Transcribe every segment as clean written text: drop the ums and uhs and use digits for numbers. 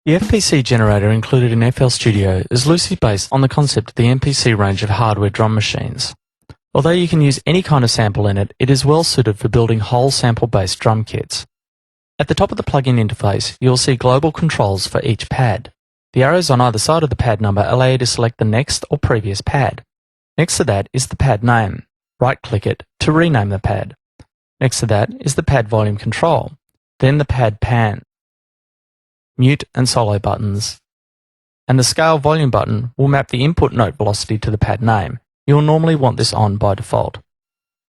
The FPC generator included in FLStudio is loosely based on the concept of the MPC range of hardware drum machines. Although you can use any kind of sample in it, it is well suited for building whole sample-based drum kits. At the top of the plug-in interface, you will see global controls for each pad. The arrows on either side of the pad number allow you to select the next or previous pad. Next to that is the pad name. Right-click it to rename the pad. Next to that is the pad volume control, then the pad pan, mute and solo buttons, and the scale volume button will map the input note velocity to the pad name. You'll normally want this on by default.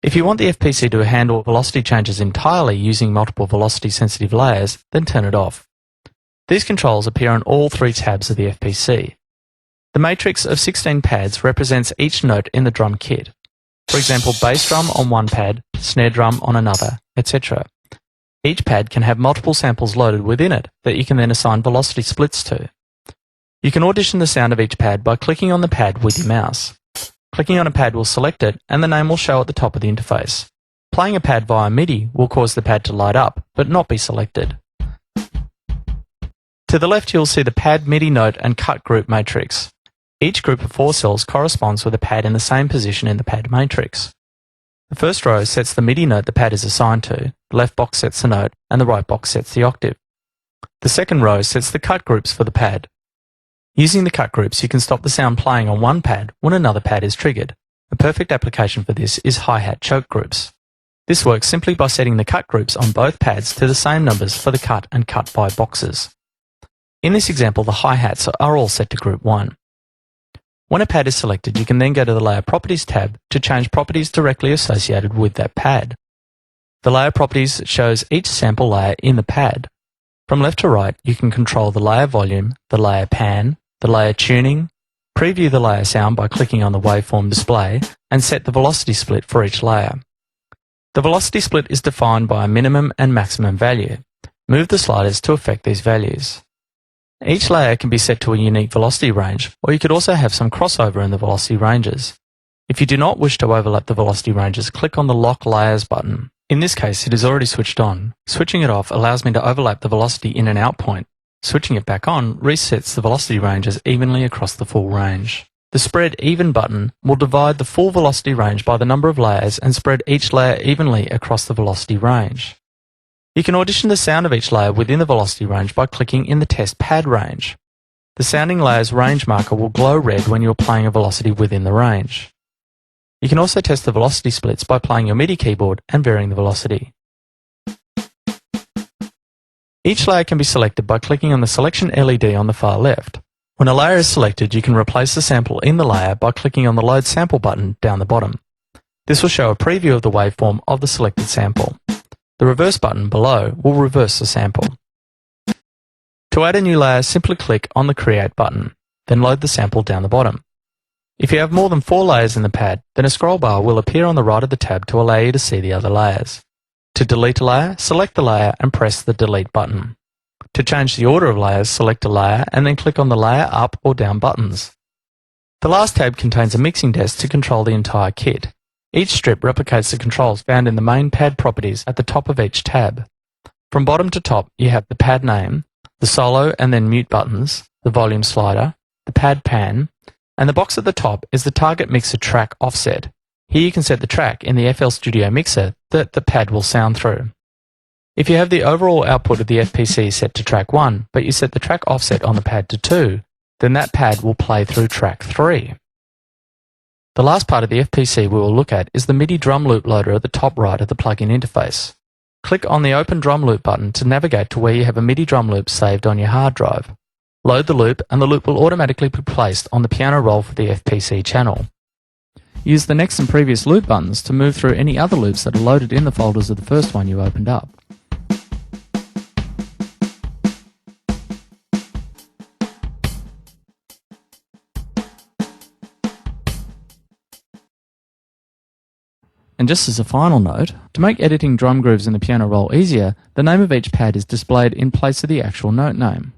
If you want the FPC to handle velocity changes entirely using multiple velocity sensitive layers, then turn it off. These controls appear on all three tabs of the FPC. The matrix of 16 pads represents each note in the drum kit. For example, bass drum on one pad, snare drum on another, etc. Each pad can have multiple samples loaded within it that you can then assign velocity splits to. You can audition the sound of each pad by clicking on the pad with your mouse. Clicking on a pad will select it and the name will show at the top of the interface. Playing a pad via MIDI will cause the pad to light up, but not be selected. To the left you'll see the pad MIDI note and cut group matrix. Each group of 4 cells corresponds with a pad in the same position in the pad matrix. The first row sets the MIDI note the pad is assigned to, the left box sets the note, and the right box sets the octave. The second row sets the cut groups for the pad. Using the cut groups, you can stop the sound playing on one pad when another pad is triggered. A perfect application for this is hi-hat choke groups. This works simply by setting the cut groups on both pads to the same numbers for the cut and cut by boxes. In this example, the hi-hats are all set to group 1. When a pad is selected, you can then go to the Layer Properties tab to change properties directly associated with that pad. The Layer Properties shows each sample layer in the pad. From left to right, you can control the layer volume, the layer pan, the layer tuning, preview the layer sound by clicking on the waveform display, and set the velocity split for each layer. The velocity split is defined by a minimum and maximum value. Move the sliders to affect these values. Each layer can be set to a unique velocity range, or you could also have some crossover in the velocity ranges. If you do not wish to overlap the velocity ranges, click on the Lock Layers button. In this case, it is already switched on. Switching it off allows me to overlap the velocity in and out point. Switching it back on resets the velocity ranges evenly across the full range. The Spread Even button will divide the full velocity range by the number of layers and spread each layer evenly across the velocity range. You can audition the sound of each layer within the velocity range by clicking in the Test Pad range. The sounding layer's range marker will glow red when you're playing a velocity within the range. You can also test the velocity splits by playing your MIDI keyboard and varying the velocity. Each layer can be selected by clicking on the selection LED on the far left. When a layer is selected, you can replace the sample in the layer by clicking on the Load Sample button down the bottom. This will show a preview of the waveform of the selected sample. The reverse button below will reverse the sample. To add a new layer, simply click on the Create button, then load the sample down the bottom. If you have more than 4 layers in the pad, then a scroll bar will appear on the right of the tab to allow you to see the other layers. To delete a layer, select the layer and press the Delete button. To change the order of layers, select a layer and then click on the Layer Up or Down buttons. The last tab contains a mixing desk to control the entire kit. Each strip replicates the controls found in the main pad properties at the top of each tab. From bottom to top, you have the pad name, the solo and then mute buttons, the volume slider, the pad pan, and the box at the top is the target mixer track offset. Here you can set the track in the FLStudio mixer that the pad will sound through. If you have the overall output of the FPC set to track 1, but you set the track offset on the pad to 2, then that pad will play through track 3. The last part of the FPC we will look at is the MIDI drum loop loader at the top right of the plug-in interface. Click on the Open Drum Loop button to navigate to where you have a MIDI drum loop saved on your hard drive. Load the loop and the loop will automatically be placed on the piano roll for the FPC channel. Use the next and previous loop buttons to move through any other loops that are loaded in the folders of the first one you opened up. And just as a final note, to make editing drum grooves in the piano roll easier, the name of each pad is displayed in place of the actual note name.